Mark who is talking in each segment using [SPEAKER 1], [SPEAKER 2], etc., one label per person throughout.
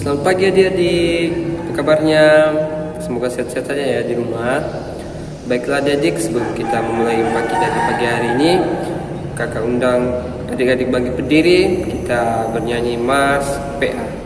[SPEAKER 1] Selamat pagi adik-adik, apa kabarnya? Semoga sehat-sehat saja ya di rumah. Baiklah adik-adik, sebelum kita memulai pagi dari pagi hari ini, kakak undang adik-adik bangkit berdiri, kita bernyanyi Mas PA.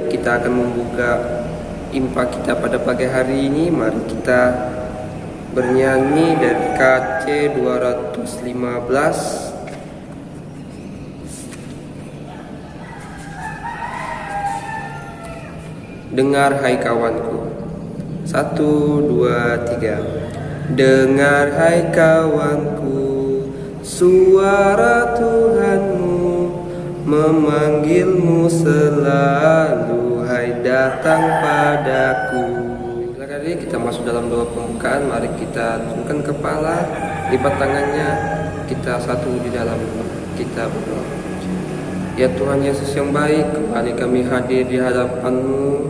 [SPEAKER 1] Kita akan membuka impa kita pada pagi hari ini. Mari kita bernyanyi dari KC 215. Dengar hai kawanku. 1, 2, 3. Dengar hai kawanku, suara Tuhanmu memanggilmu selalu, hai datang padaku. Silakan kita masuk dalam doa pembukaan. Mari kita tundukkan kepala, lipat tangannya, kita satu di dalam kita berdoa. Ya Tuhan Yesus yang baik, kembali kami hadir di hadapan-Mu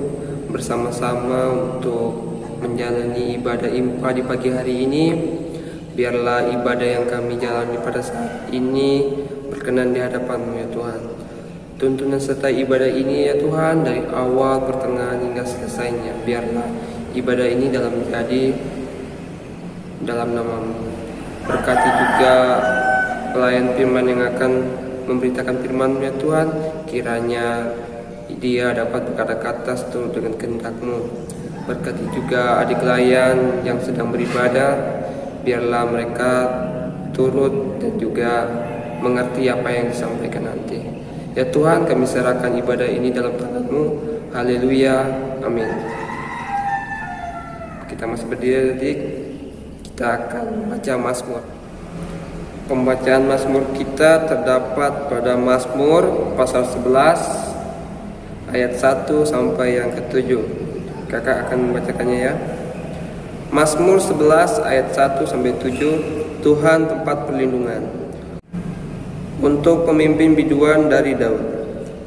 [SPEAKER 1] bersama-sama untuk menjalani ibadah impa di pagi hari ini. Biarlah ibadah yang kami jalani pada saat ini berkenan di hadapan-Mu ya Tuhan. Tuntun dan sertai ibadah ini ya Tuhan, dari awal, pertengahan hingga selesainya. Biarlah ibadah ini dalam nama-Mu. Berkati juga pelayan firman yang akan memberitakan firman-Mu ya Tuhan. Kiranya dia dapat berkata-kata seturut dengan kehendak-Mu. Berkati juga adik layan yang sedang beribadah. Biarlah mereka turut dan juga mengerti apa yang disampaikan nanti. Ya Tuhan, kami serahkan ibadah ini dalam tangan-Mu. Haleluya, amin. Kita masih berdiri, adik. Kita akan membaca Mazmur. Pembacaan Mazmur kita terdapat pada Mazmur pasal 11 ayat 1 sampai yang ke-7. Kakak akan membacakannya ya. Mazmur 11 ayat 1 sampai 7. Tuhan tempat perlindungan. Untuk pemimpin biduan dari Daud.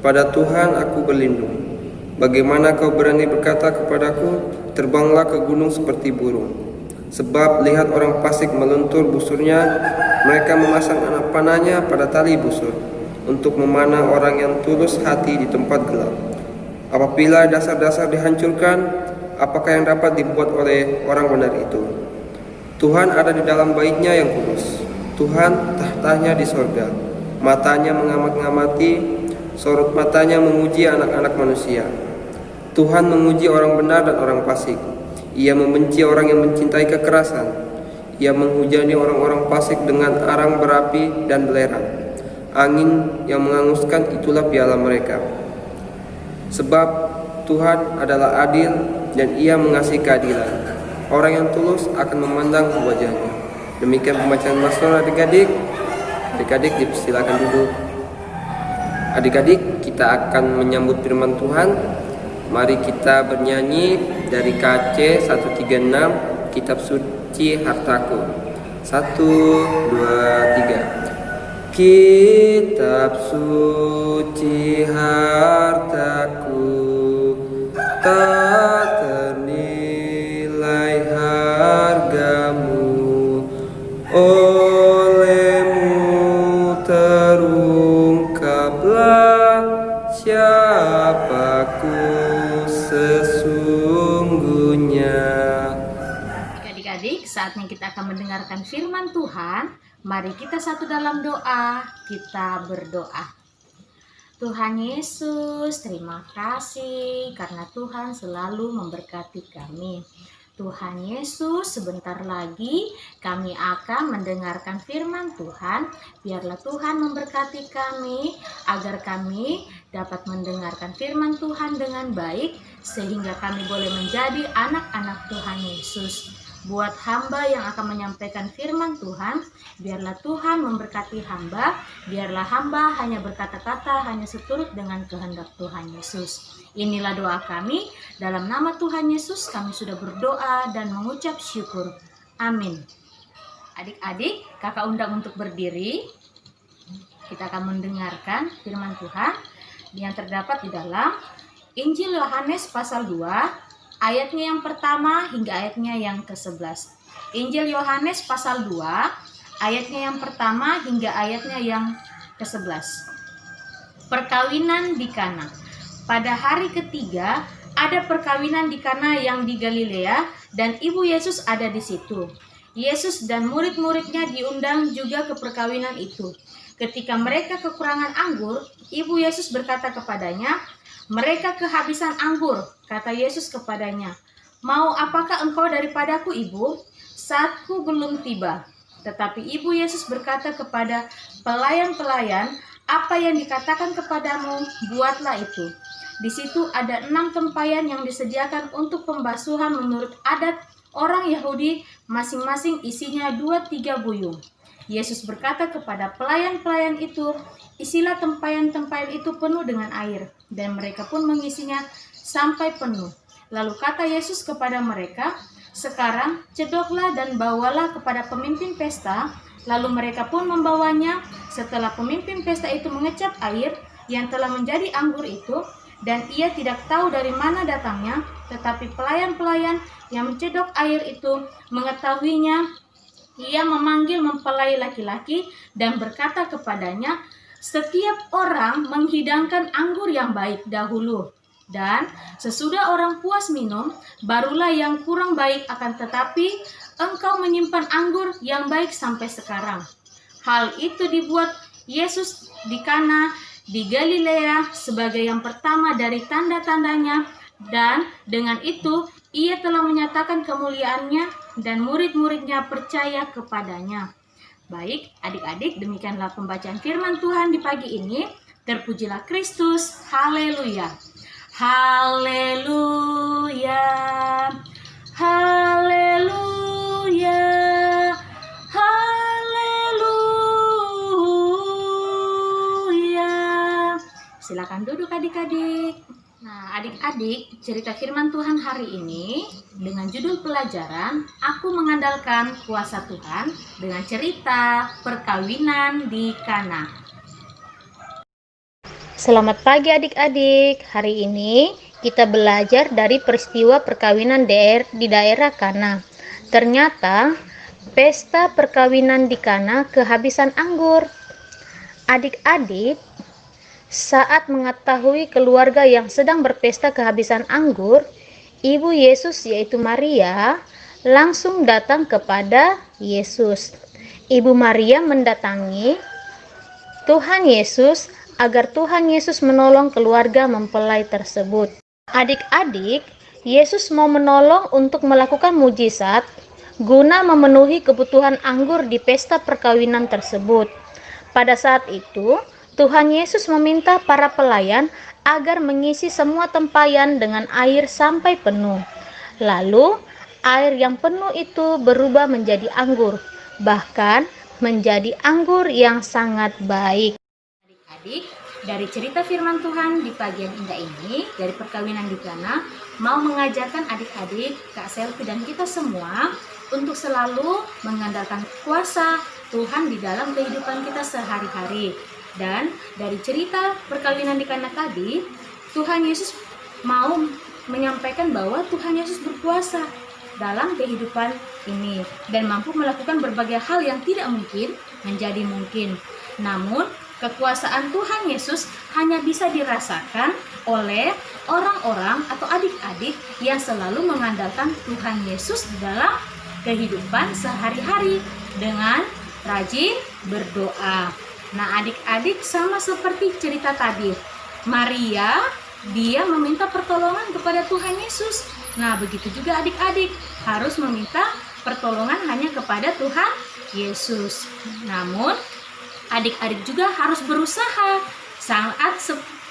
[SPEAKER 1] Pada Tuhan aku berlindung. Bagaimana kau berani berkata kepadaku, terbanglah ke gunung seperti burung. Sebab lihat orang fasik meluntur busurnya, mereka memasang anak panahnya pada tali busur, untuk memanah orang yang tulus hati di tempat gelap. Apabila dasar-dasar dihancurkan, apakah yang dapat dibuat oleh orang benar itu? Tuhan ada di dalam baitnya yang kudus. Tuhan tahtanya di sorga. Matanya mengamat-ngamati, sorot matanya memuji anak-anak manusia. Tuhan menguji orang benar dan orang fasik. Ia membenci orang yang mencintai kekerasan. Ia menghujani orang-orang fasik dengan arang berapi dan belerang. Angin yang menghanguskan itulah piala mereka. Sebab Tuhan adalah adil dan Ia mengasihi keadilan. Orang yang tulus akan memandang wajahnya. Demikian pembacaan Mazmur adik-adik. Adik-adik dipersilakan duduk. Adik-adik, kita akan menyambut firman Tuhan. Mari kita bernyanyi dari KC 136, Kitab Suci Hartaku. 1, 2, 3. Kitab suci hartaku, tak ternilai hargamu, olehmu terungkaplah siapaku sesungguhnya.
[SPEAKER 2] Adik-adik, saatnya kita akan mendengarkan firman Tuhan. Mari kita satu dalam doa, kita berdoa. Tuhan Yesus, terima kasih karena Tuhan selalu memberkati kami. Tuhan Yesus, sebentar lagi kami akan mendengarkan firman Tuhan. Biarlah Tuhan memberkati kami agar kami dapat mendengarkan firman Tuhan dengan baik sehingga kami boleh menjadi anak-anak Tuhan Yesus. Buat hamba yang akan menyampaikan firman Tuhan, biarlah Tuhan memberkati hamba, biarlah hamba hanya berkata-kata hanya seturut dengan kehendak Tuhan Yesus. Inilah doa kami, dalam nama Tuhan Yesus kami sudah berdoa dan mengucap syukur. Amin. Adik-adik, kakak undang untuk berdiri. Kita akan mendengarkan firman Tuhan yang terdapat di dalam Injil Yohanes pasal 2, ayatnya yang pertama hingga ayatnya yang ke-11. Injil Yohanes pasal 2, ayatnya yang pertama hingga ayatnya yang ke-11. Perkawinan di Kana. Pada hari ketiga, ada perkawinan di Kana yang di Galilea, dan ibu Yesus ada di situ. Yesus dan murid-muridnya diundang juga ke perkawinan itu. Ketika mereka kekurangan anggur, ibu Yesus berkata kepadanya, "Mereka kehabisan anggur," kata Yesus kepadanya. "Mau apakah engkau daripadaku, ibu? Saatku belum tiba." Tetapi ibu Yesus berkata kepada pelayan-pelayan, "Apa yang dikatakan kepadamu, buatlah itu." Di situ ada 6 tempayan yang disediakan untuk pembasuhan menurut adat orang Yahudi, masing-masing isinya 2-3 buyung. Yesus berkata kepada pelayan-pelayan itu, "Isilah tempayan-tempayan itu penuh dengan air." Dan mereka pun mengisinya sampai penuh. Lalu kata Yesus kepada mereka, "Sekarang cedoklah dan bawalah kepada pemimpin pesta." Lalu mereka pun membawanya. Setelah pemimpin pesta itu mengecap air yang telah menjadi anggur itu, dan ia tidak tahu dari mana datangnya, tetapi pelayan-pelayan yang mencedok air itu mengetahuinya. Ia memanggil mempelai laki-laki dan berkata kepadanya, "Setiap orang menghidangkan anggur yang baik dahulu, dan sesudah orang puas minum, barulah yang kurang baik, akan tetapi engkau menyimpan anggur yang baik sampai sekarang." Hal itu dibuat Yesus di Kana di Galilea sebagai yang pertama dari tanda-tandanya, dan dengan itu ia telah menyatakan kemuliaannya dan murid-muridnya percaya kepadanya. Baik, adik-adik, demikianlah pembacaan firman Tuhan di pagi ini. Terpujilah Kristus. Haleluya. Haleluya. Haleluya. Haleluya. Silakan duduk adik-adik. Nah, adik-adik, cerita firman Tuhan hari ini dengan judul pelajaran "Aku Mengandalkan Kuasa Tuhan" dengan cerita perkawinan di Kana. Selamat pagi adik-adik. Hari ini kita belajar dari peristiwa perkawinan di daerah Kana. Ternyata pesta perkawinan di Kana kehabisan anggur. Adik-adik, saat mengetahui keluarga yang sedang berpesta kehabisan anggur, ibu Yesus yaitu Maria langsung datang kepada Yesus. Ibu Maria mendatangi Tuhan Yesus agar Tuhan Yesus menolong keluarga mempelai tersebut.
[SPEAKER 3] Adik-adik, Yesus mau menolong untuk melakukan mujizat guna memenuhi kebutuhan anggur di pesta perkawinan tersebut. Pada saat itu, Tuhan Yesus meminta para pelayan agar mengisi semua tempayan dengan air sampai penuh. Lalu, air yang penuh itu berubah menjadi anggur, bahkan menjadi anggur yang sangat baik.
[SPEAKER 2] Adik-adik, dari cerita firman Tuhan di pagi yang indah ini, dari perkawinan di Kana, mau mengajarkan adik-adik, Kak Selvi dan kita semua untuk selalu mengandalkan kuasa Tuhan di dalam kehidupan kita sehari-hari. Dan dari cerita perkawinan di Kana tadi, Tuhan Yesus mau menyampaikan bahwa Tuhan Yesus berkuasa dalam kehidupan ini dan mampu melakukan berbagai hal yang tidak mungkin menjadi mungkin. Namun, kekuasaan Tuhan Yesus hanya bisa dirasakan oleh orang-orang atau adik-adik yang selalu mengandalkan Tuhan Yesus di dalam kehidupan sehari-hari dengan rajin berdoa. Nah, adik-adik sama seperti cerita tadi, Maria dia meminta pertolongan kepada Tuhan Yesus. Nah, begitu juga adik-adik harus meminta pertolongan hanya kepada Tuhan Yesus. Namun, adik-adik juga harus berusaha saat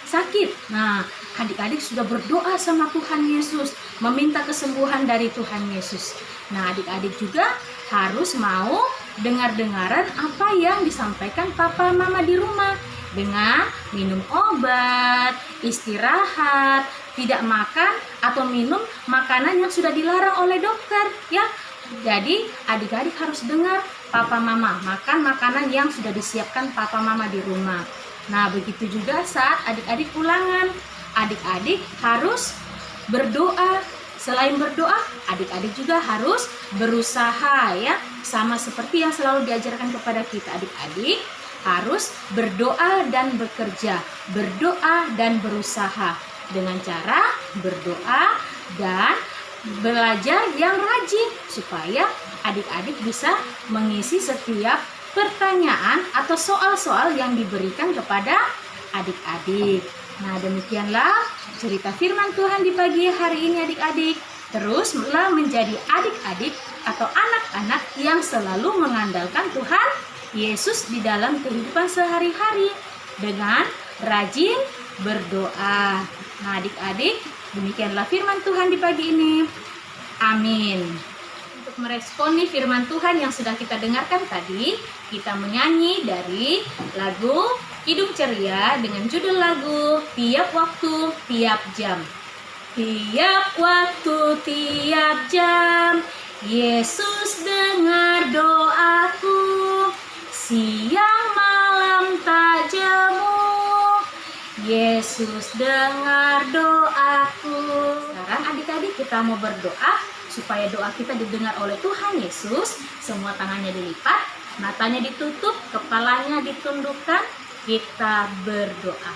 [SPEAKER 2] sakit. Nah, adik-adik sudah berdoa sama Tuhan Yesus, meminta kesembuhan dari Tuhan Yesus. Nah, adik-adik juga harus mau dengar-dengaran apa yang disampaikan papa mama di rumah, dengan minum obat, istirahat, tidak makan atau minum makanan yang sudah dilarang oleh dokter, ya. Jadi adik-adik harus dengar papa mama, makan makanan yang sudah disiapkan papa mama di rumah. Nah, begitu juga saat adik-adik ulangan, adik-adik harus berdoa. Selain berdoa, adik-adik juga harus berusaha, ya. Sama seperti yang selalu diajarkan kepada kita, adik-adik harus berdoa dan bekerja, berdoa dan berusaha dengan cara berdoa dan belajar yang rajin supaya adik-adik bisa mengisi setiap pertanyaan atau soal-soal yang diberikan kepada adik-adik. Nah, demikianlah cerita firman Tuhan di pagi hari ini adik-adik. Teruslah menjadi adik-adik atau anak-anak yang selalu mengandalkan Tuhan Yesus di dalam kehidupan sehari-hari dengan rajin berdoa. Nah, adik-adik, demikianlah firman Tuhan di pagi ini. Amin. Untuk meresponi firman Tuhan yang sudah kita dengarkan tadi, kita menyanyi dari lagu Kidung Ceria dengan judul lagu Tiap Waktu, Tiap Jam. Tiap waktu, tiap jam, Yesus dengar doaku, siang malam tak jemu, Yesus dengar doaku. Sekarang adik-adik kita mau berdoa supaya doa kita didengar oleh Tuhan Yesus. Semua tangannya dilipat, matanya ditutup, kepalanya ditundukkan. Kita berdoa.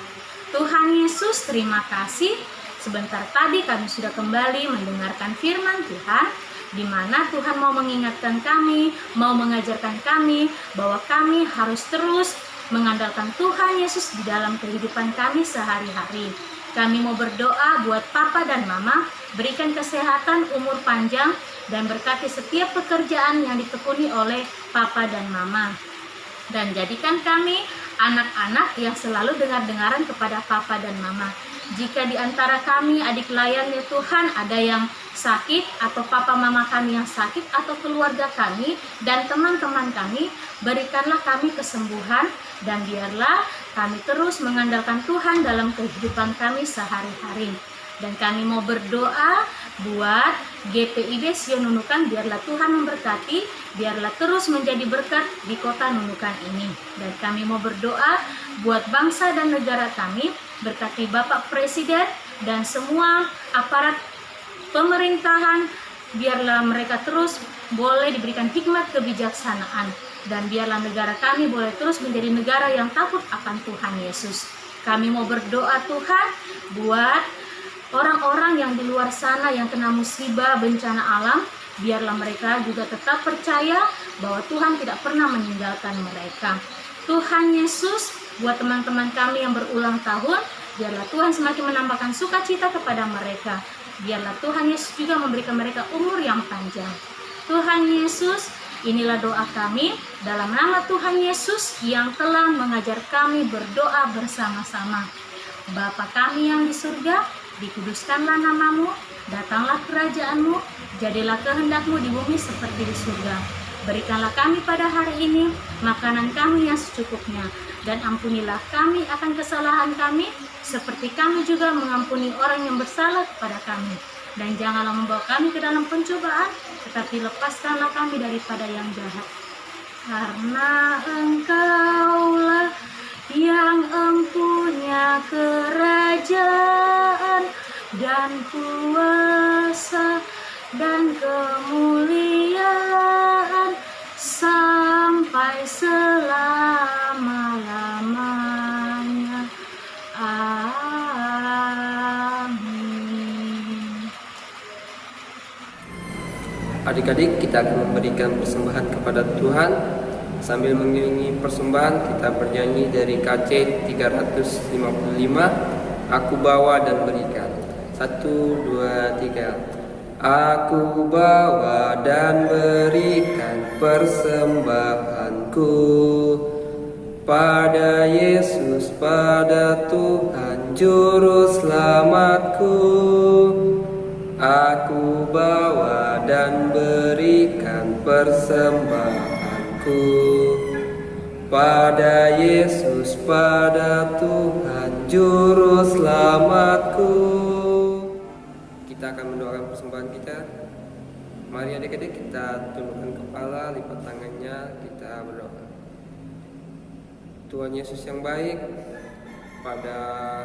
[SPEAKER 2] Tuhan Yesus, terima kasih. Sebentar tadi kami sudah kembali mendengarkan firman Tuhan, di mana Tuhan mau mengingatkan kami, mau mengajarkan kami bahwa kami harus terus mengandalkan Tuhan Yesus di dalam kehidupan kami sehari-hari. Kami mau berdoa buat Papa dan Mama, berikan kesehatan, umur panjang, dan berkati setiap pekerjaan yang ditekuni oleh Papa dan Mama. Dan jadikan kami anak-anak yang selalu dengar-dengaran kepada Papa dan Mama. Jika di antara kami adik layannya Tuhan ada yang sakit, atau papa mama kami yang sakit, atau keluarga kami dan teman-teman kami, berikanlah kami kesembuhan, dan biarlah kami terus mengandalkan Tuhan dalam kehidupan kami sehari-hari. Dan kami mau berdoa buat GPIB Sion Nunukan, biarlah Tuhan memberkati, biarlah terus menjadi berkat di kota Nunukan ini. Dan kami mau berdoa buat bangsa dan negara kami, berkati Bapak Presiden dan semua aparat pemerintahan, biarlah mereka terus boleh diberikan hikmat kebijaksanaan, dan biarlah negara kami boleh terus menjadi negara yang takut akan Tuhan Yesus. Kami mau berdoa Tuhan buat orang-orang yang di luar sana yang kena musibah bencana alam, biarlah mereka juga tetap percaya bahwa Tuhan tidak pernah meninggalkan mereka. Tuhan Yesus, buat teman-teman kami yang berulang tahun, Biarlah Tuhan semakin menambahkan sukacita kepada mereka. Biarlah Tuhan Yesus juga memberikan mereka umur yang panjang. Tuhan Yesus, inilah doa kami dalam nama Tuhan Yesus yang telah mengajar kami berdoa bersama-sama. Bapa kami yang di surga, dikuduskanlah namamu, datanglah kerajaanmu, jadilah kehendakmu di bumi seperti di surga. Berikanlah kami pada hari ini makanan kami yang secukupnya, dan ampunilah kami akan kesalahan kami, seperti kami juga mengampuni orang yang bersalah kepada kami. Dan janganlah membawa kami ke dalam pencobaan, tetapi lepaskanlah kami daripada yang jahat. Karena Engkaulah yang empunya kerajaan dan kuasa dan kemuliaan sampai selama-lamanya. Amin.
[SPEAKER 1] Adik-adik, kita akan memberikan persembahan kepada Tuhan. Sambil mengiringi persembahan, kita bernyanyi dari KC 355, Aku bawa dan berikan. 1, 2, 3. Aku bawa dan berikan persembahanku pada Yesus, pada Tuhan Juru Selamatku. Aku bawa dan berikan persembahanku pada Yesus, pada Tuhan Juru Selamatku. Kita akan mendoakan persembahan kita. Mari adik-adik, kita tundukkan kepala, lipat tangannya, kita berdoa. Tuhan Yesus yang baik, pada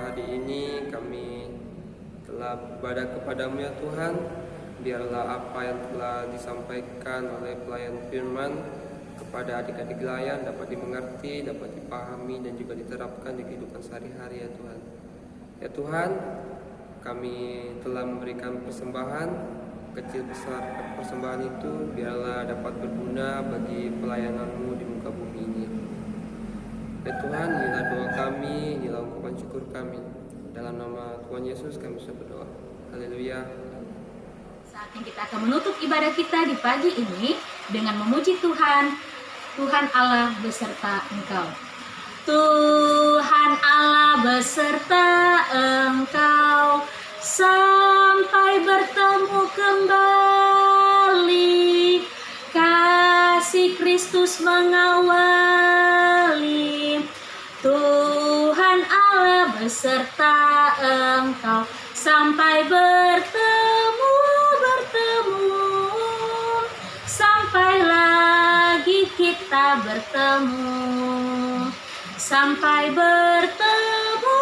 [SPEAKER 1] hari ini kami telah beribadah kepadamu ya Tuhan. Biarlah apa yang telah disampaikan oleh pelayan firman kepada adik-adik layan dapat dimengerti, dapat dipahami, dan juga diterapkan di kehidupan sehari-hari ya Tuhan. Ya Tuhan, kami telah memberikan persembahan, kecil besar persembahan itu biarlah dapat berguna bagi pelayanan-Mu di muka bumi ini. Ya Tuhan, inilah doa kami, inilah ungkapan syukur kami. Dalam nama Tuhan Yesus kami sudah berdoa. Haleluya.
[SPEAKER 2] Saatnya kita akan menutup ibadah kita di pagi ini dengan memuji Tuhan. Tuhan Allah beserta Engkau. Tuhan Allah beserta Engkau sampai bertemu kembali. Kasih Kristus mengawali. Tuhan Allah beserta Engkau sampai bertemu, sampai lagi kita bertemu, sampai bertemu.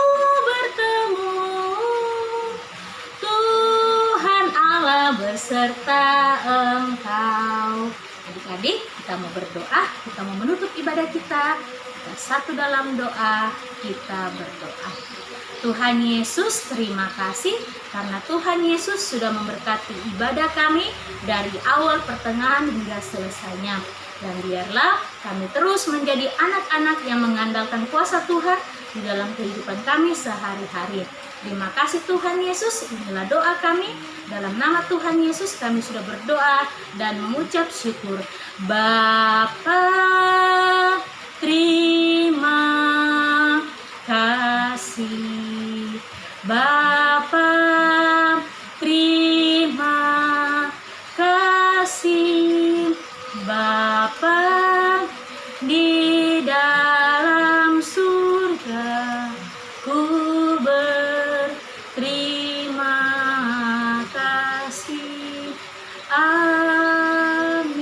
[SPEAKER 2] Tuhan Allah beserta Engkau. Adik-adik, kita mau berdoa, kita mau menutup ibadah kita. Kita satu dalam doa, kita berdoa. Tuhan Yesus, terima kasih karena Tuhan Yesus sudah memberkati ibadah kami dari awal, pertengahan, hingga selesainya. Dan biarlah kami terus menjadi anak-anak yang mengandalkan kuasa Tuhan di dalam kehidupan kami sehari-hari. Terima kasih Tuhan Yesus, inilah doa kami. Dalam nama Tuhan Yesus kami sudah berdoa dan mengucap syukur. Bapa, terima kasih. Bapa, terima kasih. Bapa di dalam surga, ku berterima kasih. Amin.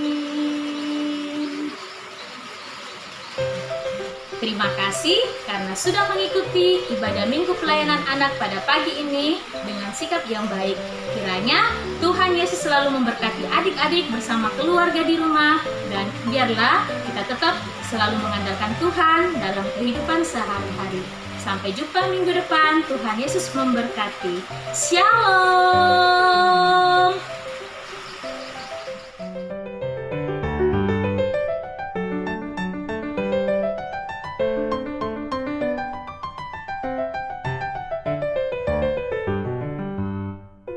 [SPEAKER 2] Terima kasih karena sudah mengikuti ibadah Minggu Pelayanan Anak pada pagi ini dengan sikap yang baik. Kiranya Tuhan Yesus selalu memberkati adik-adik bersama keluarga di rumah, dan biarlah kita tetap selalu mengandalkan Tuhan dalam kehidupan sehari-hari. Sampai jumpa minggu depan. Tuhan Yesus memberkati. Shalom.